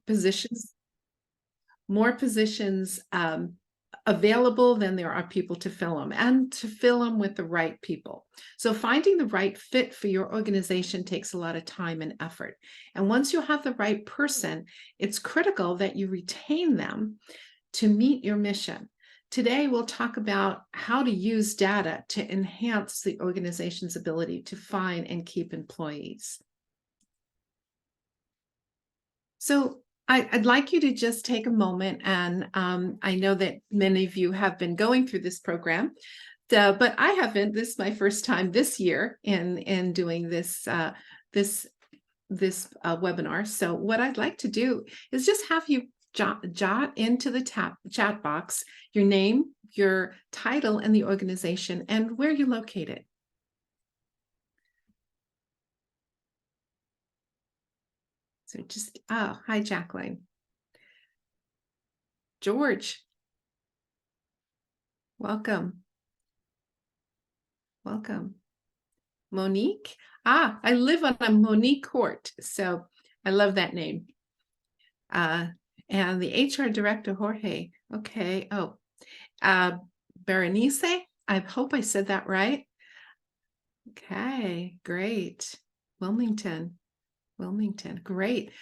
positions, available than there are people to fill them, and to fill them with the right people. So finding the right fit for your organization takes a lot of time and effort. And once you have the right person, it's critical that you retain them to meet your mission. Today, we'll talk about how to use data to enhance the organization's ability to find and keep employees. So I'd like you to just take a moment, and I know that many of you have been going through this program, but I haven't. This is my first time this year in doing this webinar. So what I'd like to do is just have you jot into the chat box your name, your title, and the organization, and where you're located. So just, hi, Jacqueline. George, welcome. Welcome. Monique, I live on a Monique Court, so I love that name. And the HR director, Jorge, okay. Oh, Berenice, I hope I said that right. Okay, great. Wilmington, great.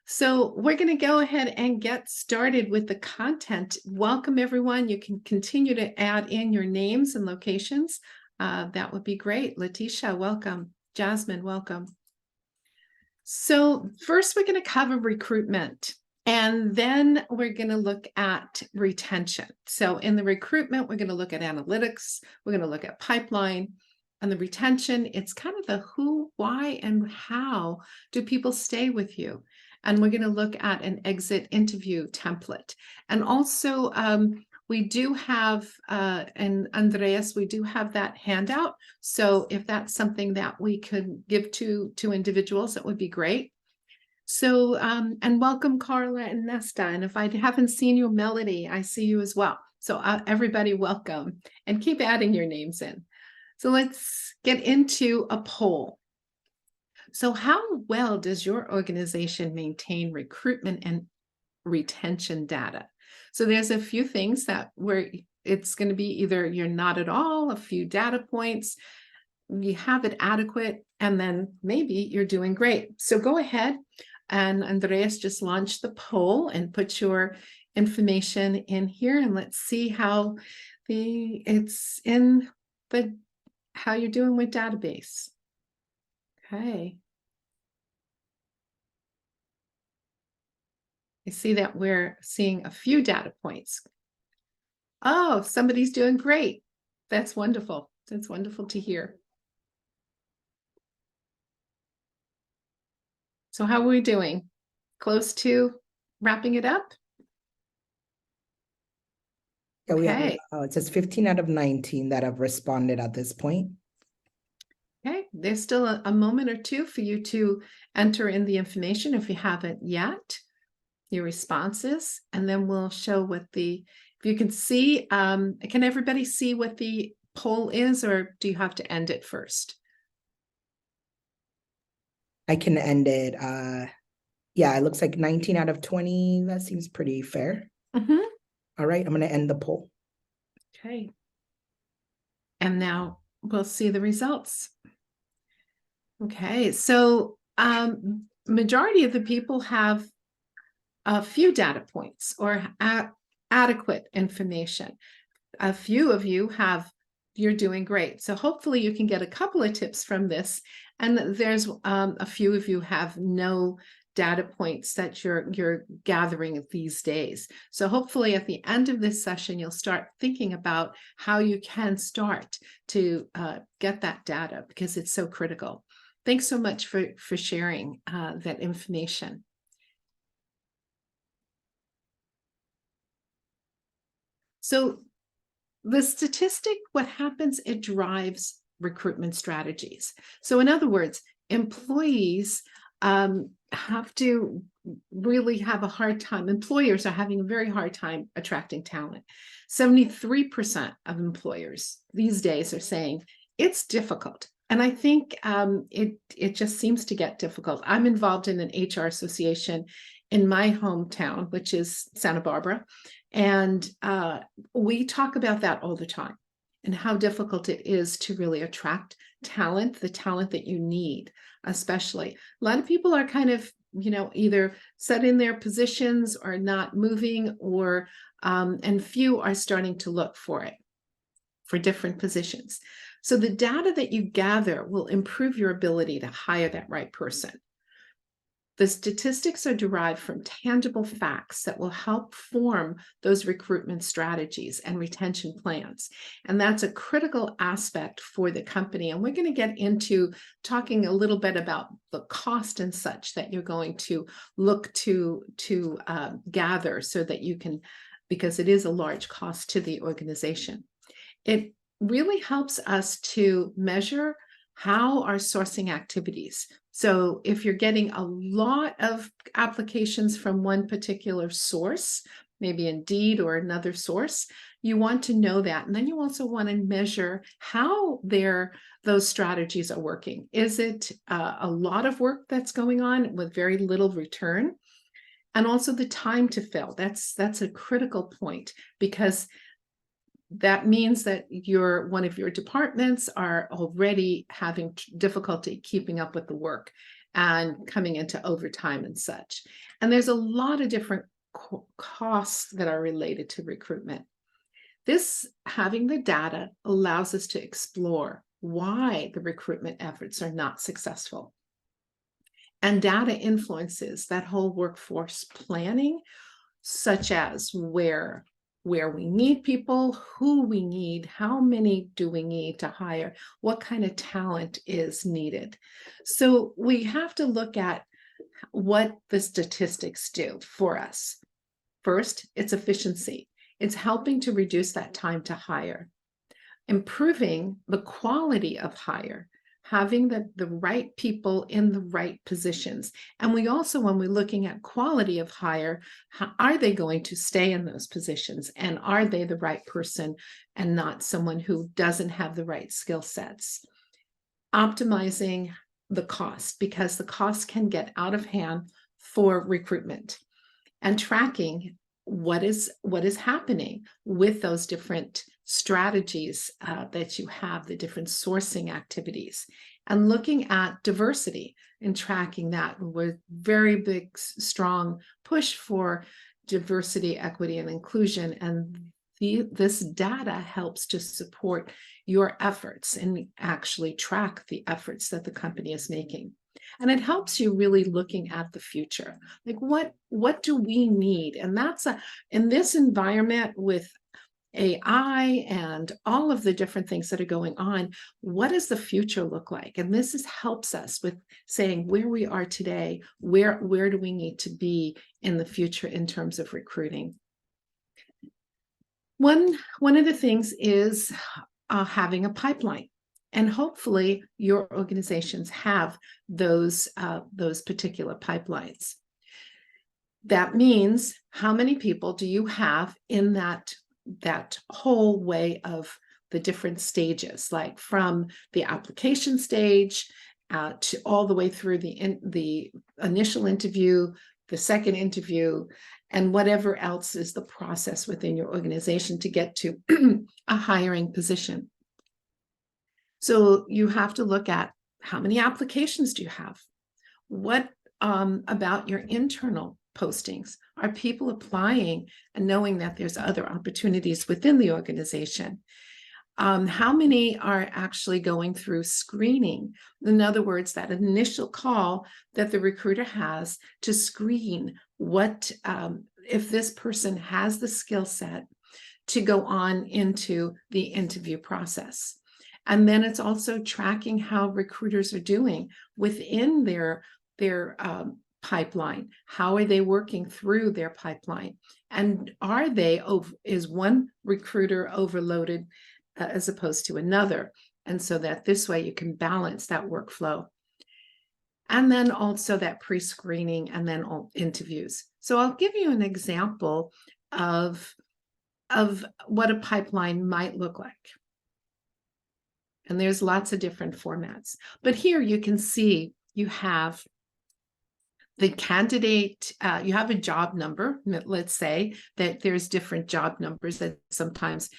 So we're going to go ahead and get started with the content. Welcome, everyone. You can continue to add in your names and locations. That would be great. Letitia, welcome. Jasmine, welcome. So first, we're going to cover recruitment, and then we're going to look at retention. So in the recruitment, we're going to look at analytics. We're going to look at pipeline. And the retention, it's kind of the who, why, and how do people stay with you? And we're going to look at an exit interview template. And also, we do have, and Andreas, we do have that handout. So if that's something that we could give to individuals, that would be great. So, and welcome, Carla and Nesta. And if I haven't seen you, Melody, I see you as well. So everybody, welcome, and keep adding your names in. So let's get into a poll. So how well does your organization maintain recruitment and retention data? So there's a few things that where it's going to be either you're not at all, a few data points, you have it adequate, and then maybe you're doing great. So go ahead, and Andreas just launched the poll and put your information in here, and let's see how it's in the how you're doing with database. Okay. I see that we're seeing a few data points. Oh, somebody's doing great. That's wonderful. That's wonderful to hear. So how are we doing? Close to wrapping it up? Yeah, okay. It says 15 out of 19 that have responded at this point. Okay, there's still a moment or two for you to enter in the information if you haven't yet, your responses, and then we'll show what if you can see, can everybody see what the poll is, or do you have to end it first? I can end it. Yeah, it looks like 19 out of 20. That seems pretty fair. Mm-hmm. All right, I'm going to end the poll. Okay. And now we'll see the results. Okay, so majority of the people have a few data points or adequate information. A few of you you're doing great. So hopefully you can get a couple of tips from this. And there's a few of you have no data points that you're gathering these days. So hopefully at the end of this session, you'll start thinking about how you can start to get that data, because it's so critical. Thanks so much for sharing that information. So the statistic, what happens, it drives recruitment strategies. So in other words, employees have to really have a hard time. Employers are having a very hard time attracting talent. 73% of employers these days are saying it's difficult. And I think it just seems to get difficult. I'm involved in an HR association in my hometown, which is Santa Barbara. And we talk about that all the time and how difficult it is to really attract talent, the talent that you need, especially. A lot of people are kind of, either set in their positions or not moving, or and few are starting to look for it, for different positions. So the data that you gather will improve your ability to hire that right person. The statistics are derived from tangible facts that will help form those recruitment strategies and retention plans. And that's a critical aspect for the company. And we're going to get into talking a little bit about the cost and such that you're going to look to gather, so that you can, because it is a large cost to the organization. It really helps us to measure how our sourcing activities. So if you're getting a lot of applications from one particular source, maybe Indeed or another source, you want to know that. And then you also want to measure how those strategies are working. Is it a lot of work that's going on with very little return? And also the time to fill. That's a critical point, because that means that one of your departments are already having difficulty keeping up with the work and coming into overtime and such. And there's a lot of different costs that are related to recruitment. Having the data allows us to explore why the recruitment efforts are not successful. And data influences that whole workforce planning, such as where we need people, who we need, how many do we need to hire, what kind of talent is needed. So we have to look at what the statistics do for us. First, it's efficiency. It's helping to reduce that time to hire, improving the quality of hire, having the right people in the right positions. And we also, when we're looking at quality of hire, are they going to stay in those positions? And are they the right person and not someone who doesn't have the right skill sets? Optimizing the cost, because the cost can get out of hand for recruitment, and tracking what is happening with those different strategies that you have, the different sourcing activities, and looking at diversity and tracking that. We're very big, strong push for diversity, equity, and inclusion. And this data helps to support your efforts and actually track the efforts that the company is making. And it helps you really looking at the future. Like, what do we need? And that's in this environment with AI and all of the different things that are going on, what does the future look like? And this helps us with saying where we are today, where do we need to be in the future in terms of recruiting. One of the things is having a pipeline. And hopefully your organizations have those particular pipelines. That means, how many people do you have in that whole way of the different stages, like from the application stage to all the way through the initial interview, the second interview, and whatever else is the process within your organization to get to a hiring position. So you have to look at, how many applications do you have? What about your internal postings? Are people applying and knowing that there's other opportunities within the organization? How many are actually going through screening? In other words, that initial call that the recruiter has to screen if this person has the skill set to go on into the interview process. And then it's also tracking how recruiters are doing within their pipeline. How are they working through their pipeline? And is one recruiter overloaded as opposed to another? And so that this way you can balance that workflow. And then also that pre-screening and then all interviews. So I'll give you an example of what a pipeline might look like. And there's lots of different formats. But here you can see you have the candidate, you have a job number. Let's say that there's different job numbers, that sometimes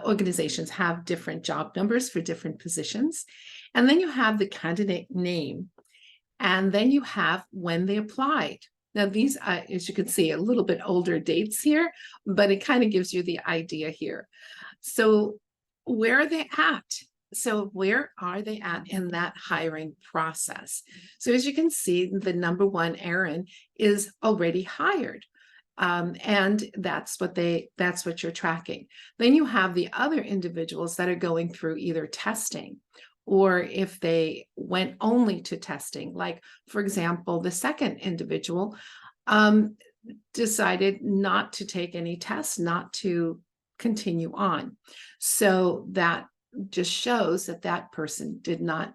organizations have different job numbers for different positions. And then you have the candidate name. And then you have when they applied. Now, these, as you can see, a little bit older dates here, but it kind of gives you the idea here. So where are they at? So where are they at in that hiring process? So as you can see, the number one, Aaron, is already hired. And that's what you're tracking. Then you have the other individuals that are going through either testing, or if they went only to testing, like, for example, the second individual decided not to take any tests, not to continue on. So that just shows that that person did not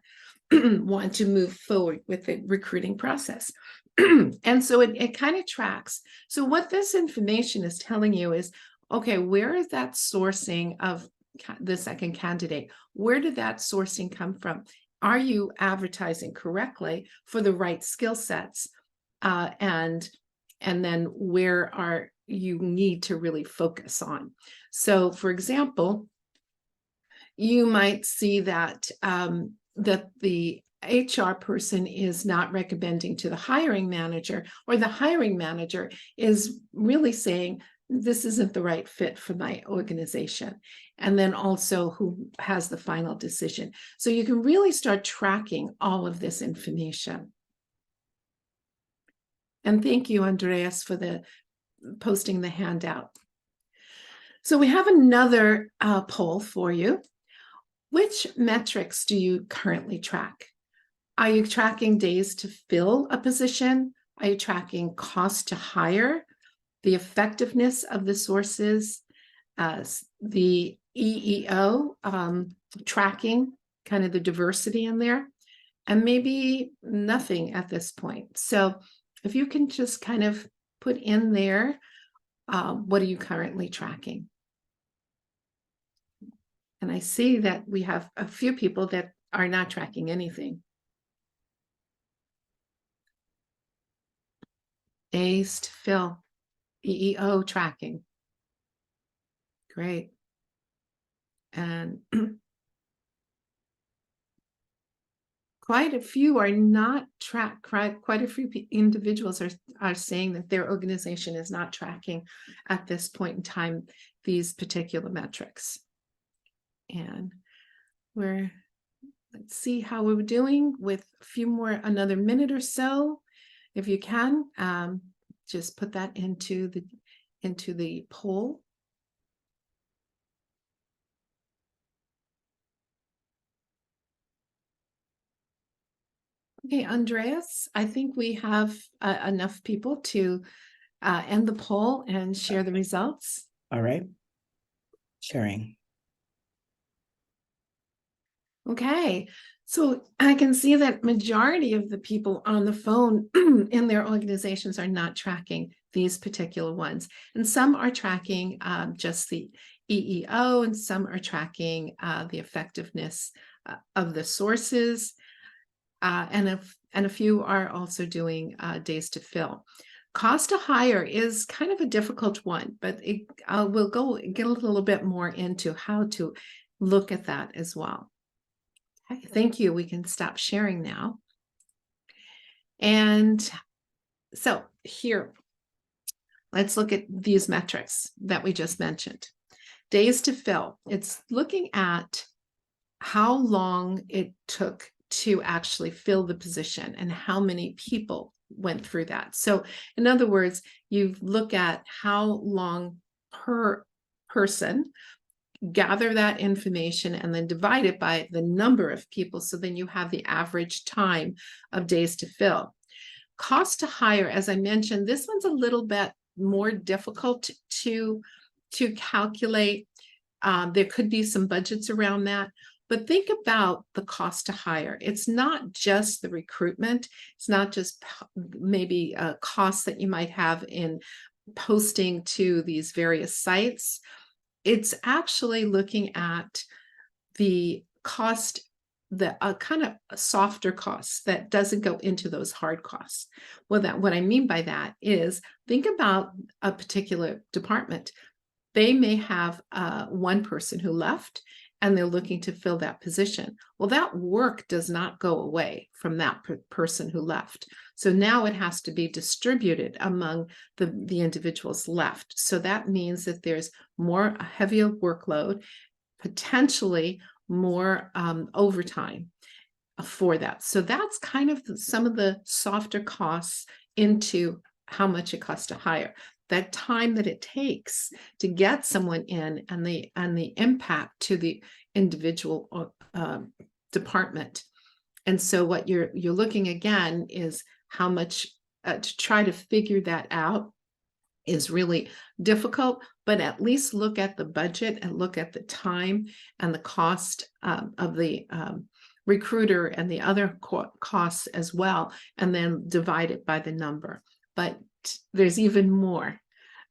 want to move forward with the recruiting process. And so it kind of tracks. So what this information is telling you is, okay, where is that sourcing of the second candidate? Where did that sourcing come from? Are you advertising correctly for the right skill sets? And then where are you need to really focus on? So, for example, you might see that that the HR person is not recommending to the hiring manager, or the hiring manager is really saying, this isn't the right fit for my organization. And then also who has the final decision. So you can really start tracking all of this information. And thank you, Andreas, for posting the handout. So we have another poll for you. Which metrics do you currently track? Are you tracking days to fill a position? Are you tracking cost to hire? The effectiveness of the sources, the EEO, tracking kind of the diversity in there, and maybe nothing at this point. So if you can just kind of put in there, what are you currently tracking? And I see that we have a few people that are not tracking anything. Days to fill, EEO tracking. Great. And quite a few are not tracked. Quite a few individuals are saying that their organization is not tracking at this point in time these particular metrics. And let's see how we're doing with a few more, another minute or so. If you can, just put that into the poll. Okay, Andreas, I think we have enough people to end the poll and share the results. All right. Sharing. Okay, so I can see that majority of the people on the phone in their organizations are not tracking these particular ones. And some are tracking just the EEO, and some are tracking the effectiveness of the sources. And a few are also doing days to fill. Cost to hire is kind of a difficult one, but we'll get a little bit more into how to look at that as well. Okay, thank you. We can stop sharing now. And so here, let's look at these metrics that we just mentioned. Days to fill. It's looking at how long it took to actually fill the position and how many people went through that. So in other words, you look at how long per person, gather that information, and then divide it by the number of people. So then you have the average time of days to fill. Cost to hire, as I mentioned, this one's a little bit more difficult to calculate. There could be some budgets around that. But think about the cost to hire. It's not just the recruitment. It's not just maybe costs that you might have in posting to these various sites. It's actually looking at the cost the kind of softer costs that doesn't go into those hard costs. Well, that what I mean by that is think about a particular department. They may have one person who left and they're looking to fill that position. Well, that work does not go away from that person who left. So now it has to be distributed among the individuals left. So that means that there's a heavier workload, potentially more overtime for that. So that's kind of some of the softer costs into how much it costs to hire. That time that it takes to get someone in and the impact to the individual department. And so what you're looking again is how much to try to figure that out is really difficult, but at least look at the budget and look at the time and the cost of the recruiter and the other costs as well, and then divide it by the number. But there's even more.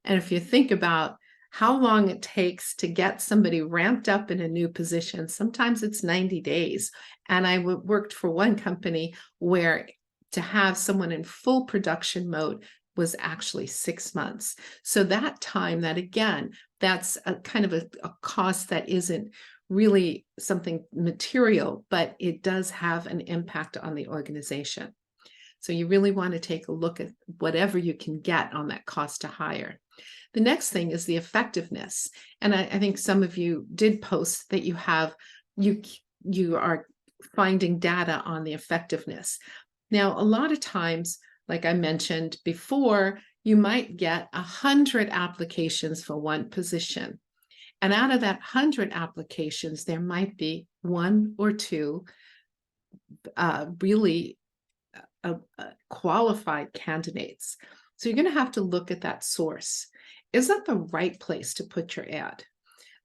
And if you think about how long it takes to get somebody ramped up in a new position, sometimes it's 90 days. And I worked for one company where to have someone in full production mode was actually 6 months. So that time, that again, that's a kind of a cost that isn't really something material, but it does have an impact on the organization. So you really want to take a look at whatever you can get on that cost to hire. The next thing is the effectiveness. And I think some of you did post that you are finding data on the effectiveness. Now, a lot of times, like I mentioned before, you might get 100 applications for one position. And out of that 100 applications, there might be one or two really qualified candidates. So you're going to have to look at that source. Is that the right place to put your ad?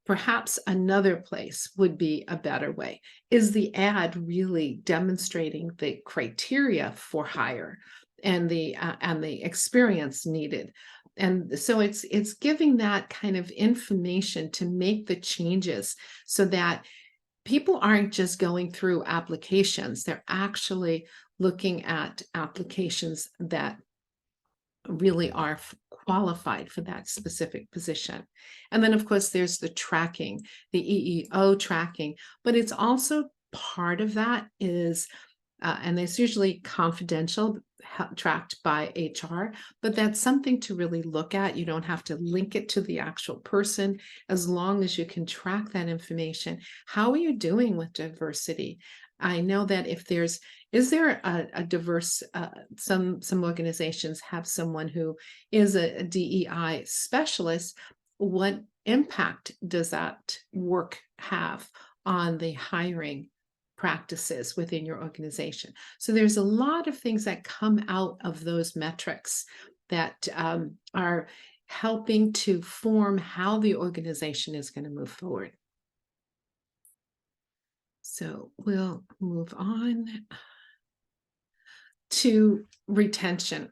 Perhaps another place would be a better way. Is the ad really demonstrating the criteria for hire and the experience needed? And so it's giving that kind of information to make the changes so that people aren't just going through applications. They're actually looking at applications that really are qualified for that specific position. And then, of course, there's the tracking, the EEO tracking, but it's also part of that is, and it's usually confidential, tracked by HR, but that's something to really look at. You don't have to link it to the actual person as long as you can track that information. How are you doing with diversity? I know that if is there a diverse, some organizations have someone who is a DEI specialist. What impact does that work have on the hiring practices within your organization? So there's a lot of things that come out of those metrics that are helping to form how the organization is going to move forward. So we'll move on to retention.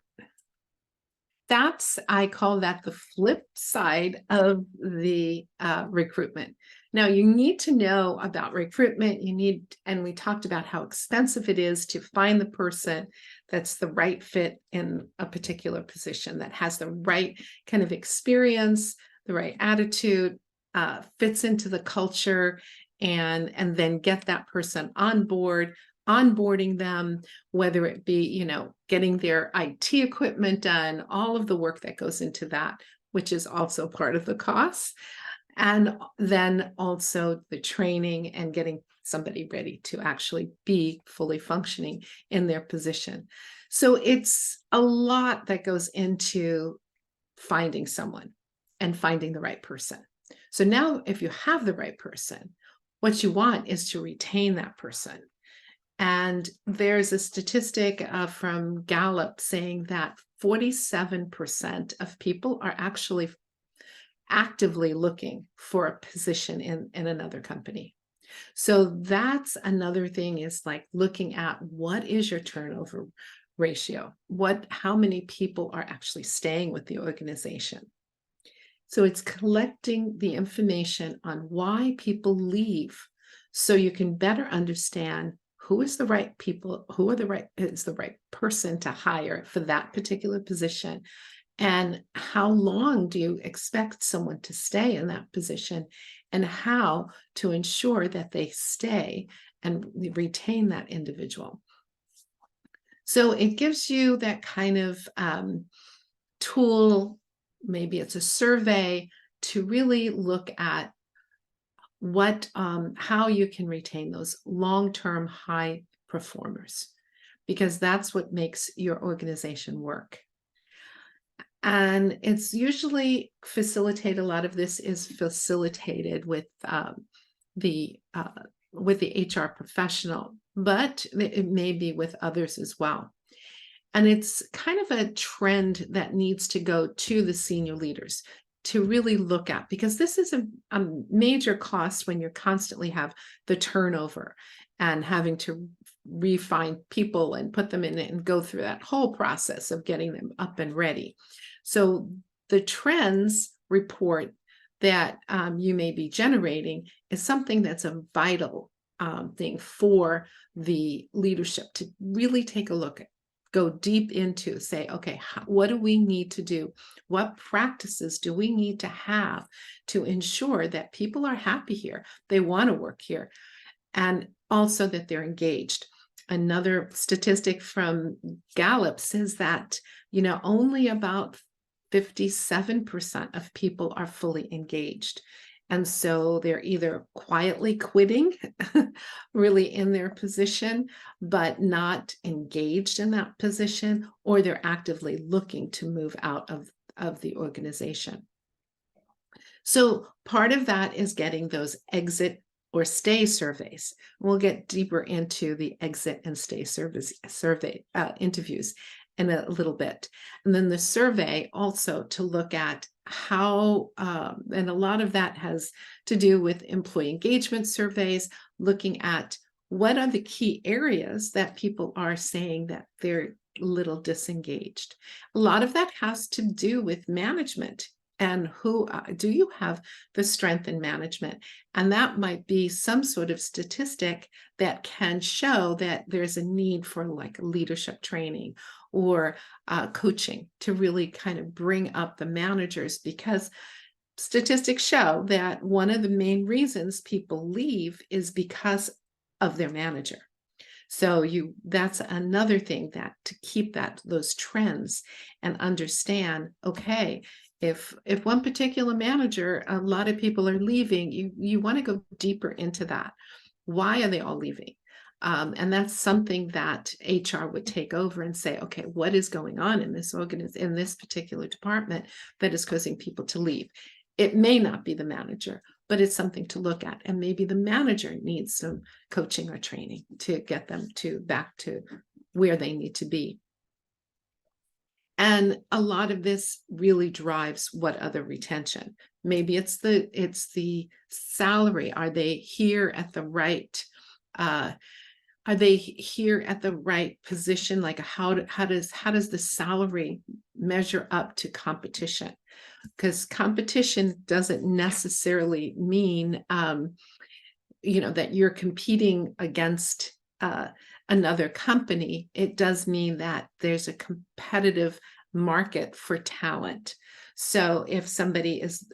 I call that the flip side of the recruitment. Now, you need to know about recruitment. And we talked about how expensive it is to find the person that's the right fit in a particular position, that has the right kind of experience, the right attitude, fits into the culture, and then get that person on board, onboarding them, whether it be, getting their IT equipment done, all of the work that goes into that, which is also part of the cost. And then also the training and getting somebody ready to actually be fully functioning in their position. So it's a lot that goes into finding someone and finding the right person. So now if you have the right person, what you want is to retain that person. And there's a statistic from Gallup saying that 47% of people are actually actively looking for a position in another company. So that's another thing, is like looking at what is your turnover ratio? How many people are actually staying with the organization? So it's collecting the information on why people leave so you can better understand who is the right people, is the right person to hire for that particular position, and how long do you expect someone to stay in that position, and how to ensure that they stay and retain that individual. So it gives you that kind of tool, maybe it's a survey, to really look at how you can retain those long-term high performers, because that's what makes your organization work. And it's usually facilitated, a lot of this is facilitated with the HR professional, but it may be with others as well. And it's kind of a trend that needs to go to the senior leaders to really look at, because this is a major cost when you constantly have the turnover and having to refine people and put them in it and go through that whole process of getting them up and ready. So the trends report that you may be generating is something that's a vital thing for the leadership to really take a look at, go deep into, say, okay, what do we need to do? What practices do we need to have to ensure that people are happy here, they want to work here, and also that they're engaged? Another statistic from Gallup says that, only about 57% of people are fully engaged. And so they're either quietly quitting, really in their position, but not engaged in that position, or they're actively looking to move out of the organization. So part of that is getting those exit or stay surveys. We'll get deeper into the exit and stay survey interviews in a little bit. And then the survey also to look at how, and a lot of that has to do with employee engagement surveys, looking at what are the key areas that people are saying that they're a little disengaged. A lot of that has to do with management. And who do you have the strength in management? And that might be some sort of statistic that can show that there's a need for like leadership training or coaching to really kind of bring up the managers, because statistics show that one of the main reasons people leave is because of their manager. So that's another thing, that to keep those trends and understand, okay, if one particular manager, a lot of people are leaving, you want to go deeper into that. Why are they all leaving? And that's something that HR would take over and say, okay, what is going on in this in this particular department that is causing people to leave? It may not be the manager, but it's something to look at. And maybe the manager needs some coaching or training to get them back to where they need to be. And a lot of this really drives what other retention. Maybe it's the salary. Are they here at the right position? Like how does the salary measure up to competition? Because competition doesn't necessarily mean that you're competing against another company. It does mean that there's a competitive market for talent. So if somebody is,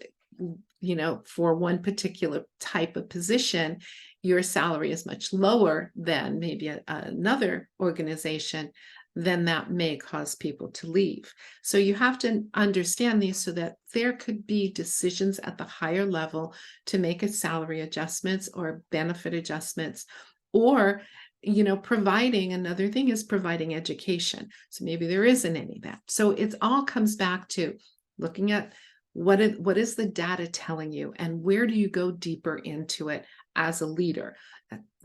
for one particular type of position, your salary is much lower than maybe another organization, then that may cause people to leave. So you have to understand these so that there could be decisions at the higher level to make a salary adjustments or benefit adjustments, or another thing is providing education. So maybe there isn't any of that. So it all comes back to looking at what is the data telling you, and where do you go deeper into it as a leader,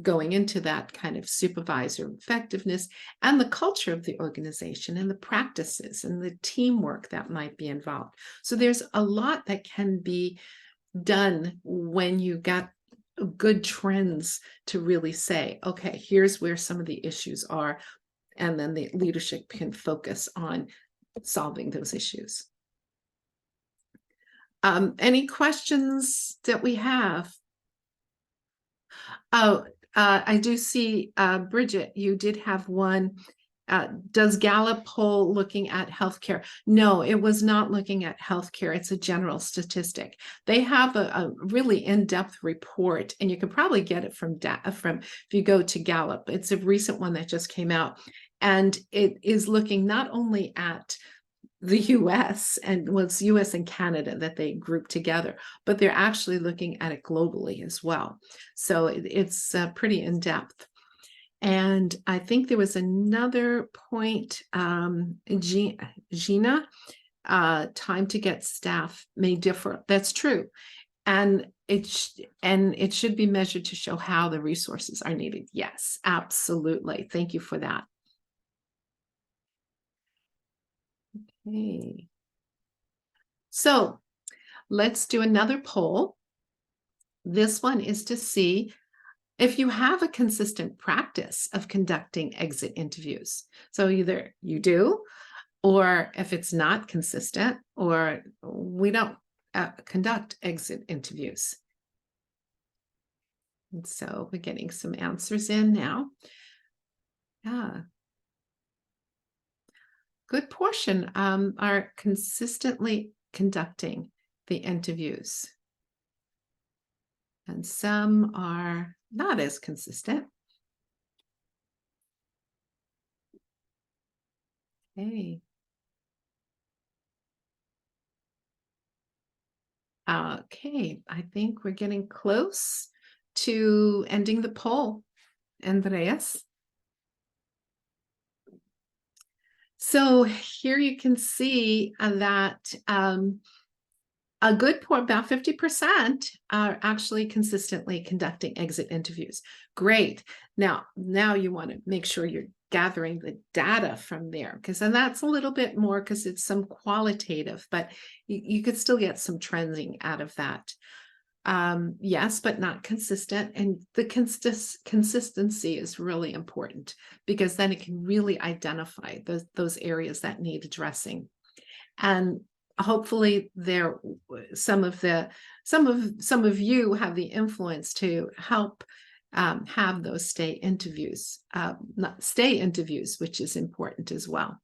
going into that kind of supervisor effectiveness and the culture of the organization and the practices and the teamwork that might be involved. So there's a lot that can be done when you got good trends to really say, okay, here's where some of the issues are, and then the leadership can focus on solving those issues. Any questions that we have? Oh, I do see, Bridget, you did have one. Does Gallup poll looking at healthcare? No, it was not looking at healthcare. It's a general statistic. They have a really in-depth report, and you can probably get it from if you go to Gallup. It's a recent one that just came out, and it is looking not only at the US, and well, it's US and Canada that they group together, but they're actually looking at it globally as well. So it's pretty in depth. And I think there was another point, Gina, time to get staff may differ. That's true. And it should be measured to show how the resources are needed. Yes, absolutely. Thank you for that. Okay. So let's do another poll. This one is to see if you have a consistent practice of conducting exit interviews. So either you do, or if it's not consistent, or we don't conduct exit interviews. And so we're getting some answers in now. Yeah. Good portion are consistently conducting the interviews. And some are not as consistent. Okay. Okay, I think we're getting close to ending the poll, Andreas. So here you can see that a good part, about 50%, are actually consistently conducting exit interviews. Great. Now you want to make sure you're gathering the data from there, because then that's a little bit more, because it's some qualitative, but you could still get some trending out of that. Yes, but not consistent. And the consistency is really important, because then it can really identify those areas that need addressing. And hopefully some of you have the influence to help have those stay interviews, which is important as well.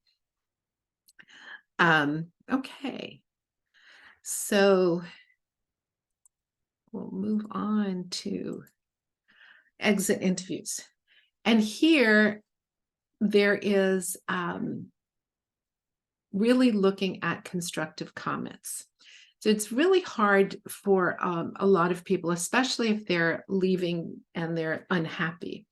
Okay, so we'll move on to exit interviews. And here there is really looking at constructive comments. So it's really hard for a lot of people, especially if they're leaving and they're unhappy.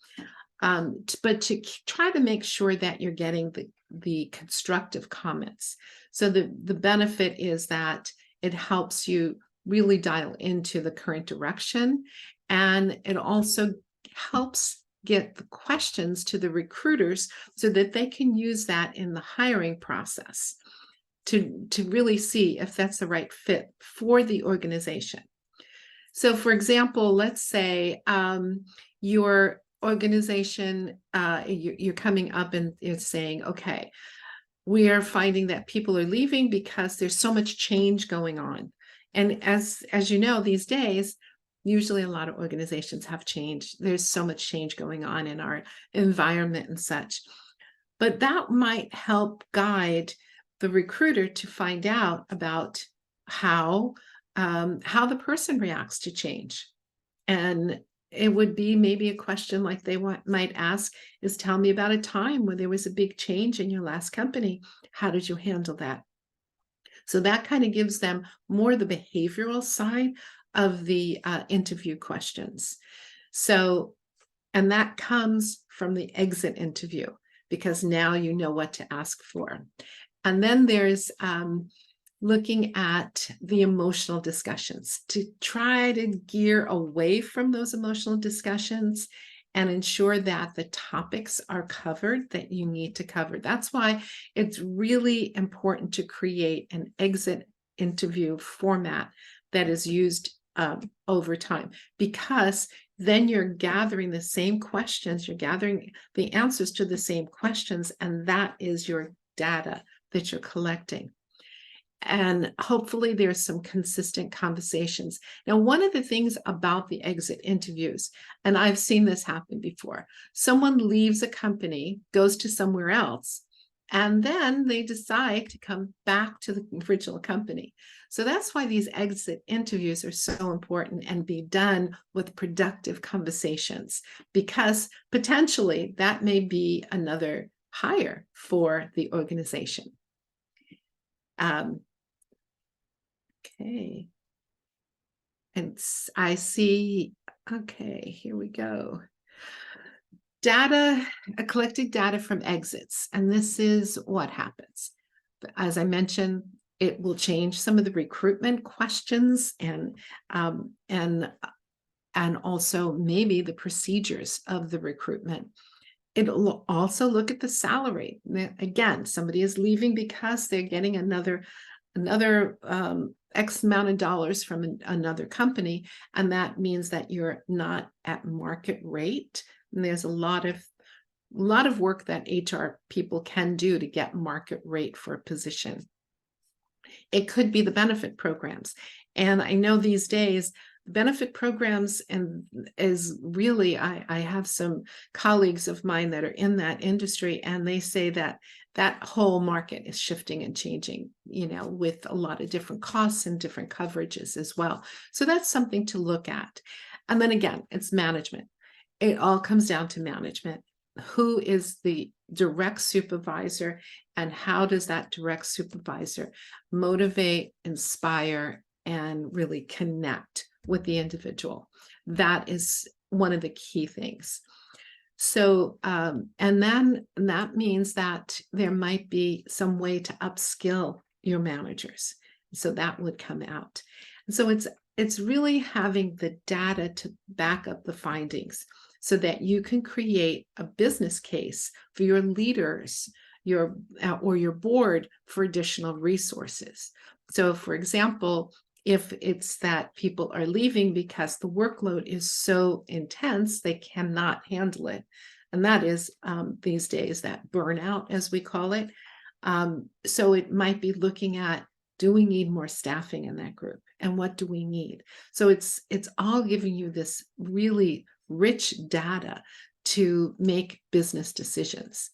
But to try to make sure that you're getting the constructive comments. So the benefit is that it helps you really dial into the current direction, and it also helps get the questions to the recruiters so that they can use that in the hiring process to really see if that's the right fit for the organization. So for example, let's say your organization, you're coming up and it's saying, okay, we are finding that people are leaving because there's so much change going on. And as you know, these days, usually a lot of organizations have change. There's so much change going on in our environment and such. But that might help guide the recruiter to find out about how the person reacts to change. And it would be maybe a question like they might ask is, tell me about a time when there was a big change in your last company. How did you handle that? So that kind of gives them more the behavioral side of the interview questions. So, and that comes from the exit interview, because now you know what to ask for. And then there's looking at the emotional discussions to try to gear away from those emotional discussions and ensure that the topics are covered that you need to cover. That's why it's really important to create an exit interview format that is used over time, because then you're gathering the same questions, you're gathering the answers to the same questions, and that is your data that you're collecting. And hopefully there's some consistent conversations. Now, one of the things about the exit interviews, and I've seen this happen before, someone leaves a company, goes to somewhere else, and then they decide to come back to the original company. So that's why these exit interviews are so important and be done with productive conversations, because potentially that may be another hire for the organization. Okay. And I see, okay, here we go. Data, collected data from exits. And this is what happens. As I mentioned, it will change some of the recruitment questions and also maybe the procedures of the recruitment. It'll also look at the salary. Again, somebody is leaving because they're getting another X amount of dollars from another company, and that means that you're not at market rate. And there's a lot of work that HR people can do to get market rate for a position. It could be the benefit programs, and I know these days benefit programs and is really, I have some colleagues of mine that are in that industry, and they say that that whole market is shifting and changing, with a lot of different costs and different coverages as well. So that's something to look at. And then again, it's management. It all comes down to management. Who is the direct supervisor, and how does that direct supervisor motivate, inspire, and really connect with the individual? That is one of the key things. So, and then that means that there might be some way to upskill your managers. So that would come out. And so it's really having the data to back up the findings so that you can create a business case for your leaders, or your board for additional resources. So, for example, if it's that people are leaving because the workload is so intense, they cannot handle it. And that is these days that burnout, as we call it. So it might be looking at, do we need more staffing in that group? And what do we need? So it's all giving you this really rich data to make business decisions.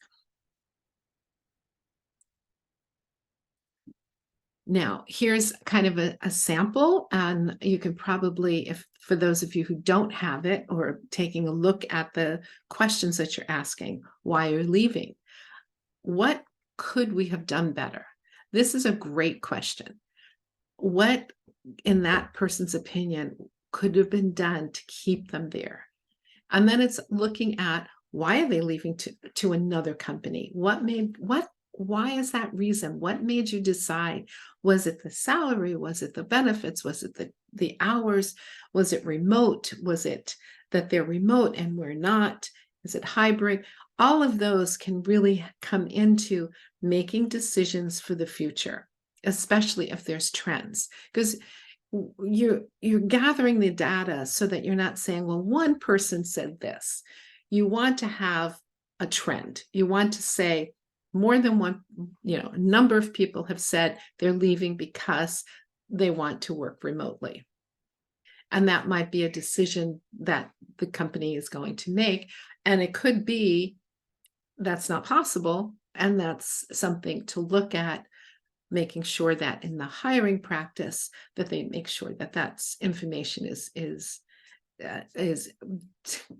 Now, here's kind of a sample, and you can probably, if for those of you who don't have it or taking a look at the questions that you're asking, why you're leaving, what could we have done better? This is a great question. What, in that person's opinion, could have been done to keep them there? And then it's looking at, why are they leaving to another company? Why is that reason? What made you decide? Was it the salary? Was it the benefits? Was it the hours? Was it remote? Was it that they're remote and we're not? Is it hybrid? All of those can really come into making decisions for the future, especially if there's trends, because you're gathering the data so that you're not saying, well, one person said this. You want to have a trend. You want to say more than one, a number of people have said they're leaving because they want to work remotely. And that might be a decision that the company is going to make. And it could be that's not possible. And that's something to look at, making sure that in the hiring practice that they make sure that that's information is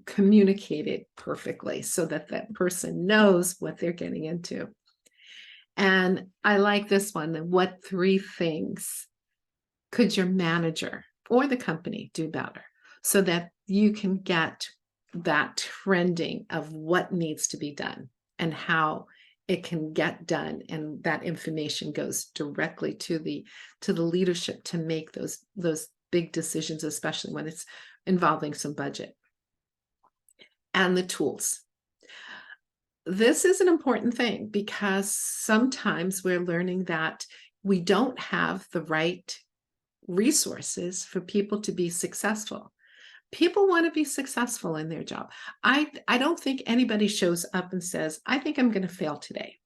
communicated perfectly so that that person knows what they're getting into. And I like this one. What 3 things could your manager or the company do better so that you can get that trending of what needs to be done and how it can get done, and that information goes directly to the leadership to make those big decisions, especially when it's involving some budget. And the tools. This is an important thing because sometimes we're learning that we don't have the right resources for people to be successful. People want to be successful in their job. I don't think anybody shows up and says, I think I'm going to fail today.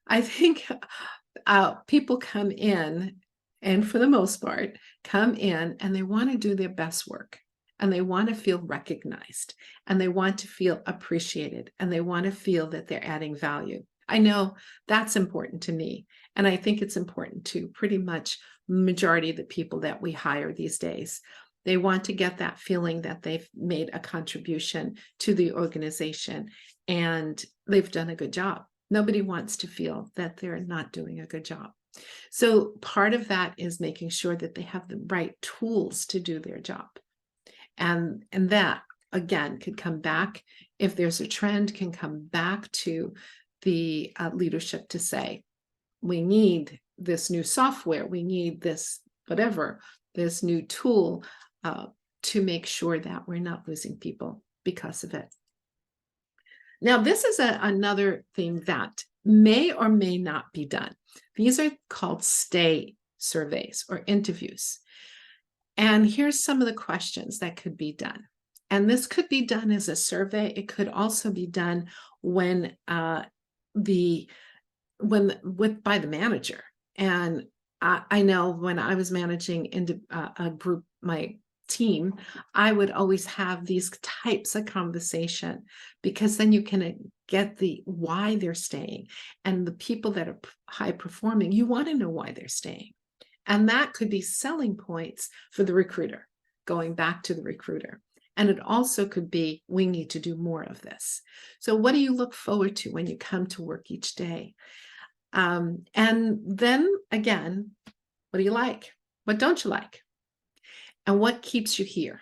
I think people come in, and for the most part, come in and they want to do their best work, and they want to feel recognized, and they want to feel appreciated, and they want to feel that they're adding value. I know that's important to me, and I think it's important to pretty much majority of the people that we hire these days. They want to get that feeling that they've made a contribution to the organization and they've done a good job. Nobody wants to feel that they're not doing a good job. So part of that is making sure that they have the right tools to do their job. And that, again, could come back, if there's a trend, can come back to the leadership to say, we need this new software, we need this whatever, this new tool to make sure that we're not losing people because of it. Now, this is another thing that may or may not be done. These are called stay surveys or interviews. And here's some of the questions that could be done. And this could be done as a survey. It could also be done when by the manager. And I know when I was managing a group, my team, I would always have these types of conversation, because then you can get the why they're staying. And the people that are high performing, you want to know why they're staying. And that could be selling points for the recruiter, going back to the recruiter. And it also could be, we need to do more of this. So what do you look forward to when you come to work each day? And then again, what do you like? What don't you like? And what keeps you here?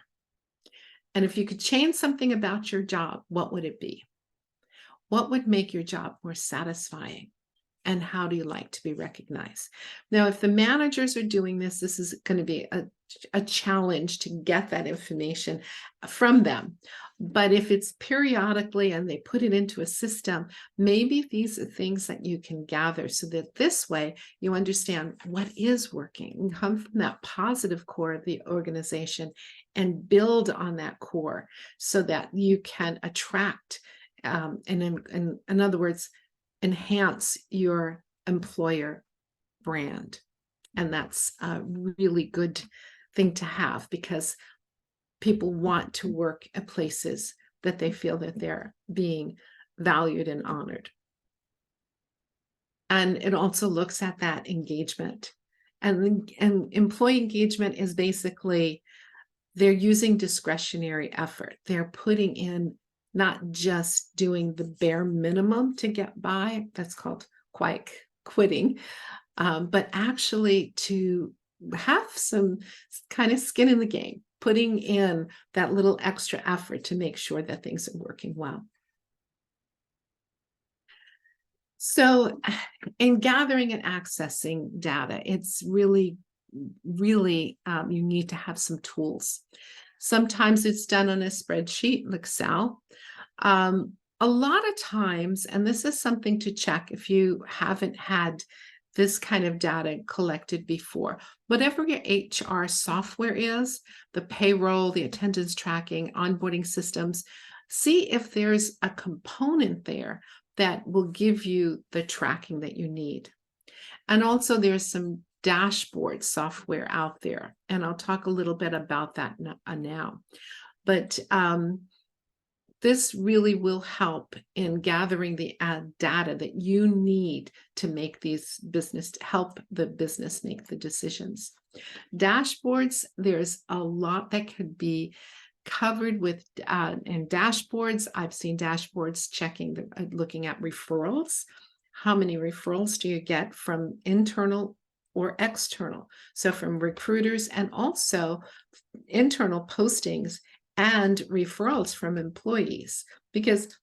And if you could change something about your job, what would it be? What would make your job more satisfying? And how do you like to be recognized? Now, if the managers are doing this, this is going to be a challenge to get that information from them. But if it's periodically and they put it into a system, maybe these are things that you can gather, so that this way you understand what is working and come from that positive core of the organization and build on that core so that you can attract, and in other words, enhance your employer brand. And that's a really good thing to have, because people want to work at places that they feel that they're being valued and honored. And it also looks at that engagement. And employee engagement is basically, they're using discretionary effort. They're putting in, not just doing the bare minimum to get by, that's called quiet quitting, but actually to have some kind of skin in the game, putting in that little extra effort to make sure that things are working well. So in gathering and accessing data, it's really, you need to have some tools. Sometimes it's done on a spreadsheet, Excel. A lot of times, and this is something to check if you haven't had this kind of data collected before, whatever your HR software is, the payroll, the attendance tracking, onboarding systems, see if there's a component there that will give you the tracking that you need. And also there's some dashboard software out there, and I'll talk a little bit about that now. But this really will help in gathering the data that you need to make these help the business make the decisions. Dashboards, there's a lot that could be covered with, and dashboards, I've seen dashboards looking at referrals. How many referrals do you get from internal or external? So from recruiters, and also internal postings and referrals from employees. Because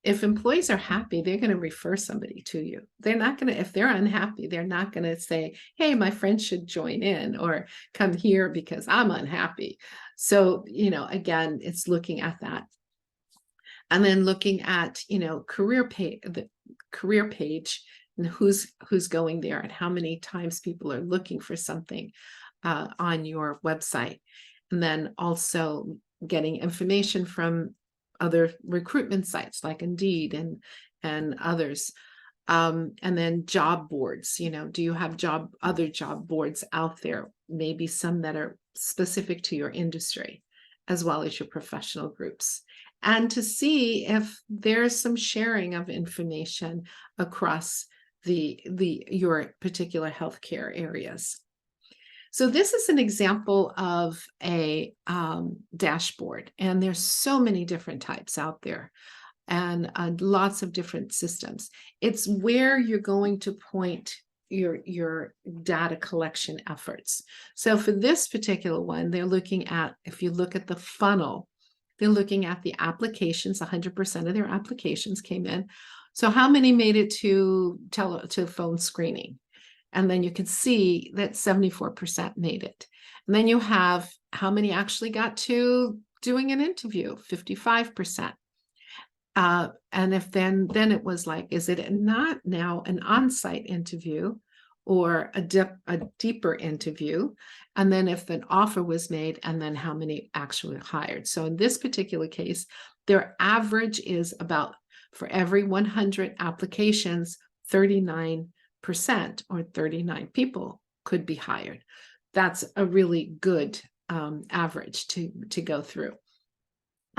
if employees are happy, they're going to refer somebody to you. They're not going to, if they're unhappy, they're not going to say, hey, my friend should join in, or come here because I'm unhappy. So, again, it's looking at that. And then looking at, the career page, and who's going there, and how many times people are looking for something on your website. And then also getting information from other recruitment sites like Indeed and others. And then job boards, do you have other job boards out there? Maybe some that are specific to your industry, as well as your professional groups. And to see if there's some sharing of information across your particular healthcare areas. So this is an example of a dashboard, and there's so many different types out there, and lots of different systems. It's where you're going to point your data collection efforts. So for this particular one, they're looking at, if you look at the funnel, they're looking at the applications. 100% of their applications came in. So how many made it to phone screening? And then you can see that 74% made it. And then you have how many actually got to doing an interview, 55%. And if then it was like, is it not now an on-site interview or a deeper interview? And then if an offer was made, and then how many actually hired? So in this particular case, their average is about, for every 100 applications, 39% or 39 people could be hired. That's a really good average to go through.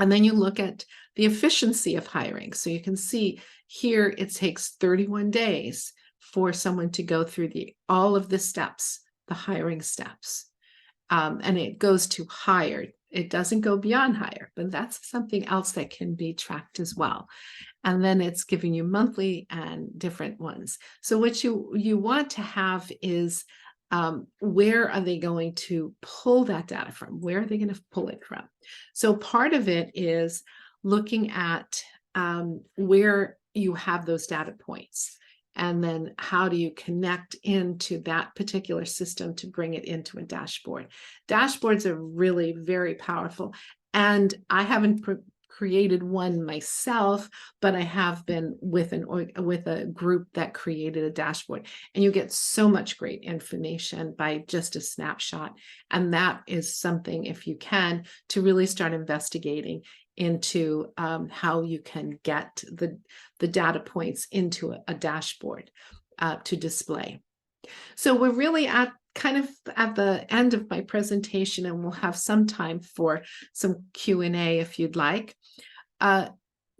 And then you look at the efficiency of hiring. So you can see here it takes 31 days for someone to go through all of the steps, the hiring steps. And it goes to hired. It doesn't go beyond hire, but that's something else that can be tracked as well. And then it's giving you monthly and different ones. So what you want to have is, where are they going to pull that data from? Where are they going to pull it from? So part of it is looking at where you have those data points, and then how do you connect into that particular system to bring it into a dashboard. Dashboards are really very powerful, and I haven't created one myself, but I have been with a group that created a dashboard, and you get so much great information by just a snapshot. And that is something, if you can, to really start investigating into how you can get the data points into a dashboard to display. So we're really at the end of my presentation, and we'll have some time for some Q&A if you'd like.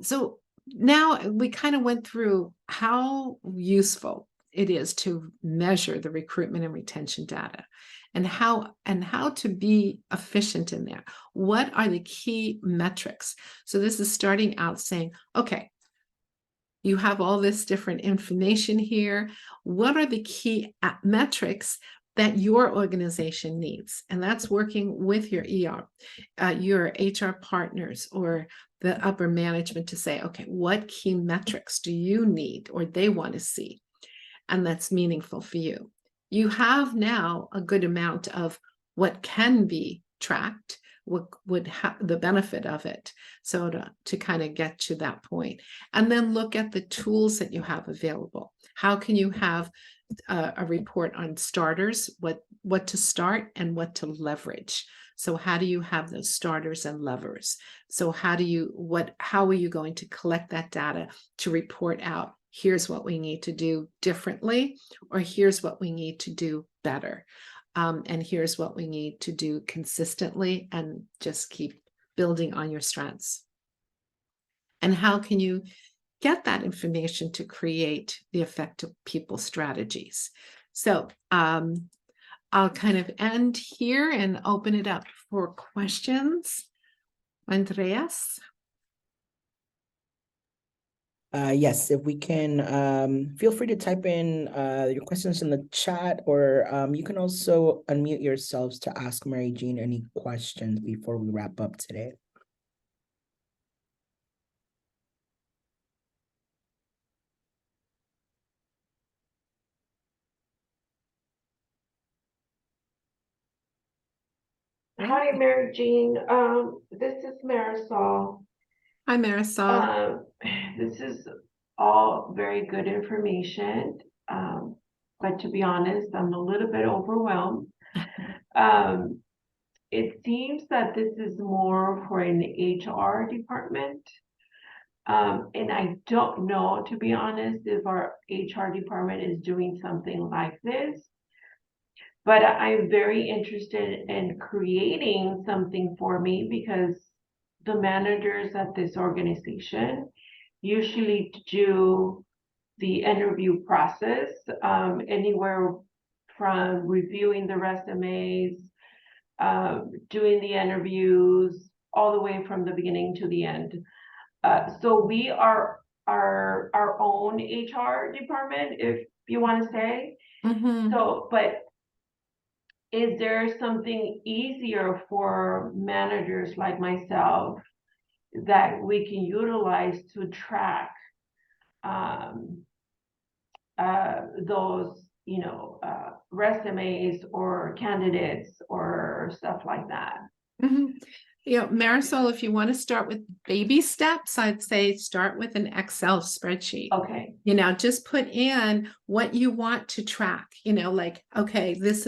So now we kind of went through how useful it is to measure the recruitment and retention data, and how to be efficient in there. What are the key metrics? So this is starting out saying, okay, you have all this different information here. What are the key metrics that your organization needs? And that's working with your your HR partners or the upper management to say, okay, what key metrics do you need or they want to see? And that's meaningful for you. You have now a good amount of what can be tracked, what would have the benefit of it. So to kind of get to that point, and then look at the tools that you have available. How can you have a report on starters, what to start and what to leverage? So how do you have those starters and levers? So how are you going to collect that data to report out, here's what we need to do differently, or here's what we need to do better? And here's what we need to do consistently, and just keep building on your strengths. And how can you get that information to create the effective people strategies? So I'll kind of end here and open it up for questions. Andreas? Yes, if we can, feel free to type in your questions in the chat, or you can also unmute yourselves to ask Mary Jean any questions before we wrap up today. Hi, Mary Jean. This is Marisol. Hi, Marisol. This is all very good information, but to be honest, I'm a little bit overwhelmed. It seems that this is more for an HR department. And I don't know, to be honest, if our HR department is doing something like this. But I'm very interested in creating something for me because the managers at this organization usually do the interview process, anywhere from reviewing the resumes, doing the interviews, all the way from the beginning to the end. So we are our own HR department, if you want to say. Mhm. So, but is there something easier for managers like myself that we can utilize to track um, those, resumes or candidates or stuff like that? Mhm. Marisol, if you want to start with baby steps, I'd say start with an Excel spreadsheet. Okay. Just put in what you want to track, like, okay, this,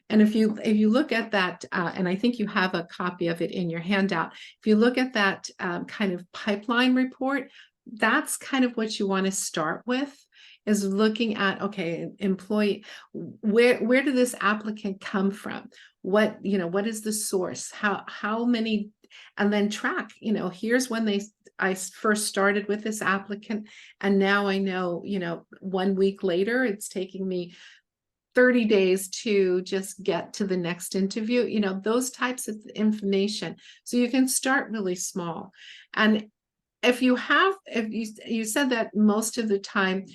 and if you look at that, and I think you have a copy of it in your handout, if you look at that kind of pipeline report, that's kind of what you want to start with, is looking at, okay, employee, where did this applicant come from? What is the source? How many, and then track, here's when I first started with this applicant, and now I know, 1 week later, it's taking me 30 days to just get to the next interview, those types of information. So you can start really small. And if you said that most of the time,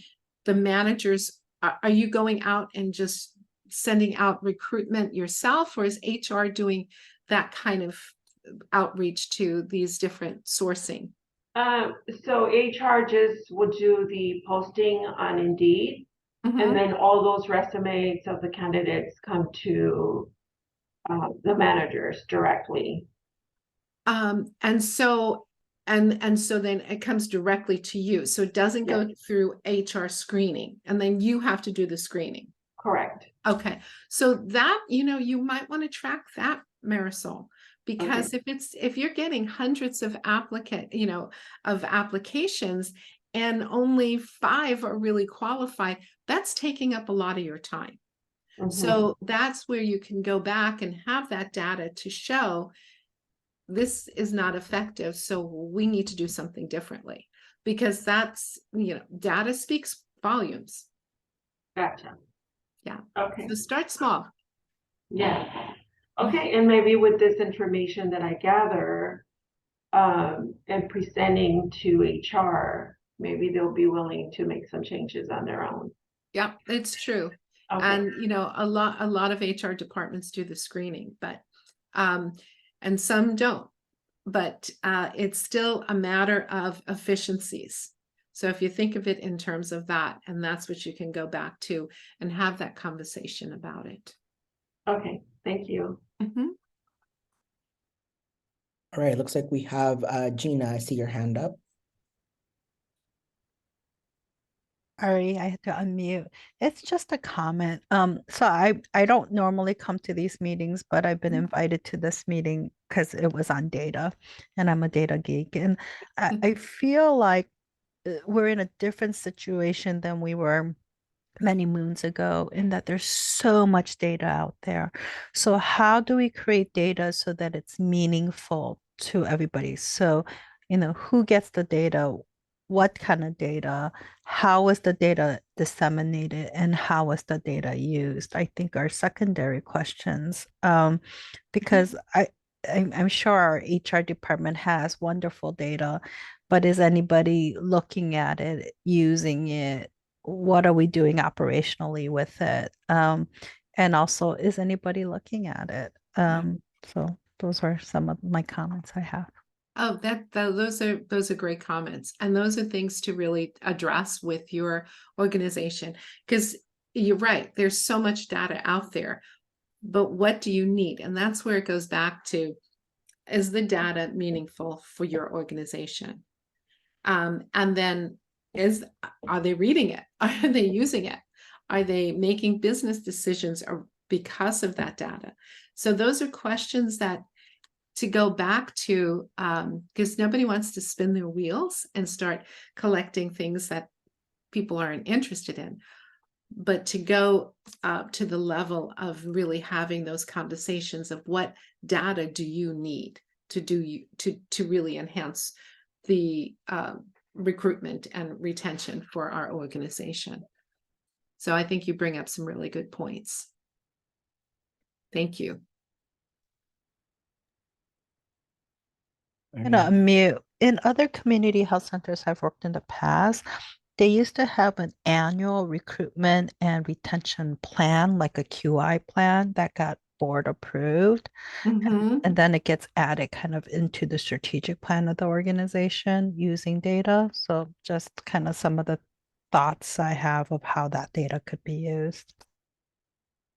the managers, are you going out and just sending out recruitment yourself, or is HR doing that kind of outreach to these different sourcing? So HR just would do the posting on Indeed, and then all those resumes of the candidates come to the managers directly. And so then it comes directly to you. So it doesn't go through HR screening, and then you have to do the screening. Correct. Okay. So that, you might want to track that, Marisol, because if you're getting hundreds of applications and only 5 are really qualified, that's taking up a lot of your time. So that's where you can go back and have that data to show this is not effective. So we need to do something differently, because that's, data speaks volumes. Gotcha. Yeah. Okay. So start small. Yeah. Okay. And maybe with this information that I gather, and presenting to HR, maybe they'll be willing to make some changes on their own. Yep, it's true. Okay. And a lot of HR departments do the screening, but and some don't. But it's still a matter of efficiencies. So if you think of it in terms of that, and that's what you can go back to and have that conversation about it. Okay, thank you. Mhm. All right, looks like we have Gina. I see your hand up. Sorry, I had to unmute. It's just a comment. So I don't normally come to these meetings, but I've been invited to this meeting because it was on data, and I'm a data geek, and I feel like we're in a different situation than we were many moons ago, in that there's so much data out there. So how do we create data so that it's meaningful to everybody? So, who gets the data? What kind of data? How is the data disseminated, and how is the data used? I think are secondary questions, because I'm sure our HR department has wonderful data, but is anybody looking at it, using it? What are we doing operationally with it? And also, is anybody looking at it? So those are some of my comments I have. Oh, those are great comments. And those are things to really address with your organization, because you're right, there's so much data out there, but what do you need? And that's where it goes back to, is the data meaningful for your organization? And then are they reading it? Are they using it? Are they making business decisions because of that data? So those are questions that to go back to, because nobody wants to spin their wheels and start collecting things that people aren't interested in, but to go up to the level of really having those conversations of what data do you need to really enhance the recruitment and retention for our organization. So I think you bring up some really good points. Thank you. I'm gonna unmute. In other community health centers I've worked in the past, they used to have an annual recruitment and retention plan, like a QI plan that got board approved. Mhm. And then it gets added kind of into the strategic plan of the organization using data. So just kind of some of the thoughts I have of how that data could be used.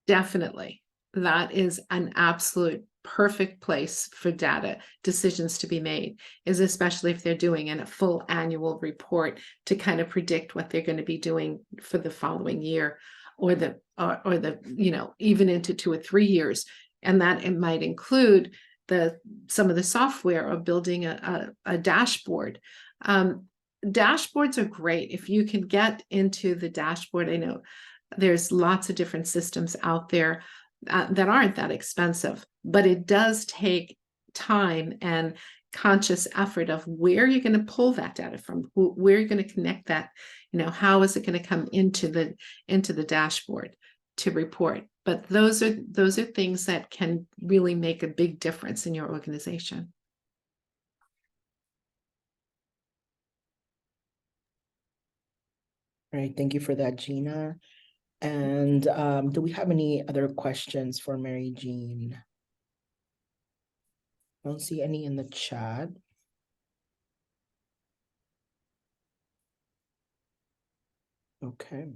Definitely. That is an absolute perfect place for data decisions to be made, is especially if they're doing a full annual report to kind of predict what they're going to be doing for the following year, or the even into 2 or 3 years. And that it might include some of the software or building a dashboard. Dashboards are great. If you can get into the dashboard, I know there's lots of different systems out there that aren't that expensive, but it does take time and conscious effort of where you're going to pull that data from, where you're going to connect that, how is it going to come into the dashboard to report. But those are things that can really make a big difference in your organization. All right, thank you for that, Gina. And do we have any other questions for Mary Jean? I don't see any in the chat. Okay.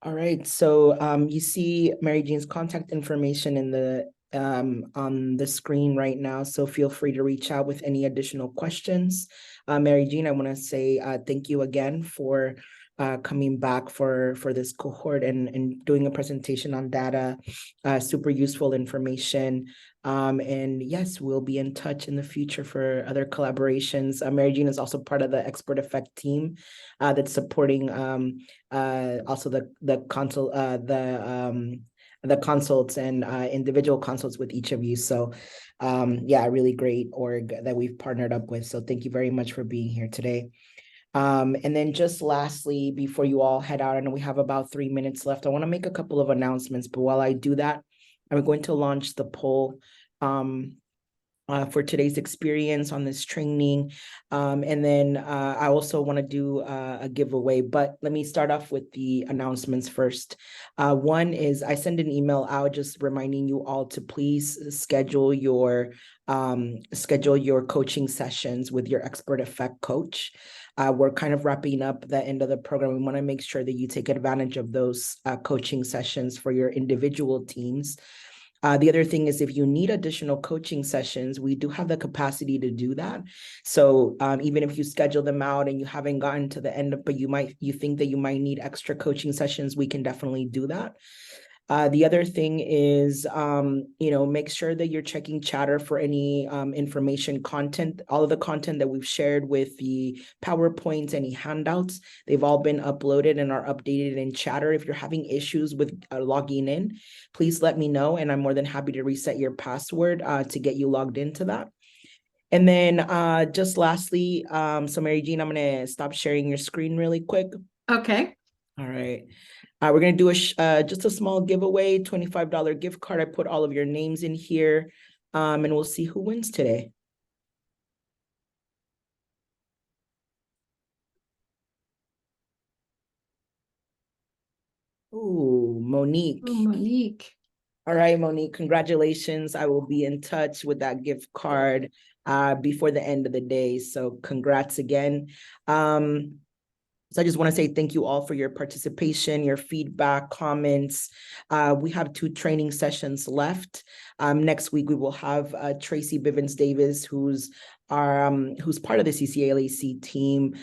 All right, so you see Mary Jean's contact information in the on the screen right now, so feel free to reach out with any additional questions. Mary Jean, I want to say thank you again for coming back for this cohort and doing a presentation on data, super useful information. And yes, we'll be in touch in the future for other collaborations. Mary Jean is also part of the Expert Effect team that's supporting also the consults and individual consults with each of you. So yeah, a really great org that we've partnered up with. So thank you very much for being here today. And then just lastly, before you all head out, I know we have about 3 minutes left. I want to make a couple of announcements, but while I do that, I'm going to launch the poll for today's experience on this training. And then I also want to do a giveaway, but let me start off with the announcements first. One is I send an email out just reminding you all to please schedule your coaching sessions with your Expert Effect coach. We're kind of wrapping up the end of the program. We want to make sure that you take advantage of those coaching sessions for your individual teams. The other thing is if you need additional coaching sessions, we do have the capacity to do that. So even if you schedule them out and you haven't gotten to the end, but you think that you might need extra coaching sessions, we can definitely do that. The other thing is, make sure that you're checking Chatter for any information content. All of the content that we've shared with the PowerPoints, any handouts, they've all been uploaded and are updated in Chatter. If you're having issues with logging in, please let me know, and I'm more than happy to reset your password to get you logged into that. And then just lastly, so Mary Jean, I'm going to stop sharing your screen really quick. Okay. All right. We're going to do just a small giveaway, $25 gift card. I put all of your names in here, and we'll see who wins today. Ooh, Monique. Oh, Monique. All right, Monique, congratulations. I will be in touch with that gift card before the end of the day. So congrats again. So I just want to say thank you all for your participation, your feedback, comments. We have 2 training sessions left. Next week, we will have Tracy Bivens Davis, who's who's part of the CCALAC team,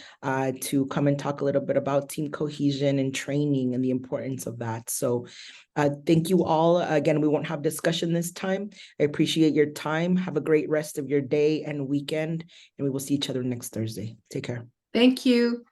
to come and talk a little bit about team cohesion and training and the importance of that. So thank you all. Again, we won't have discussion this time. I appreciate your time. Have a great rest of your day and weekend, and we will see each other next Thursday. Take care. Thank you.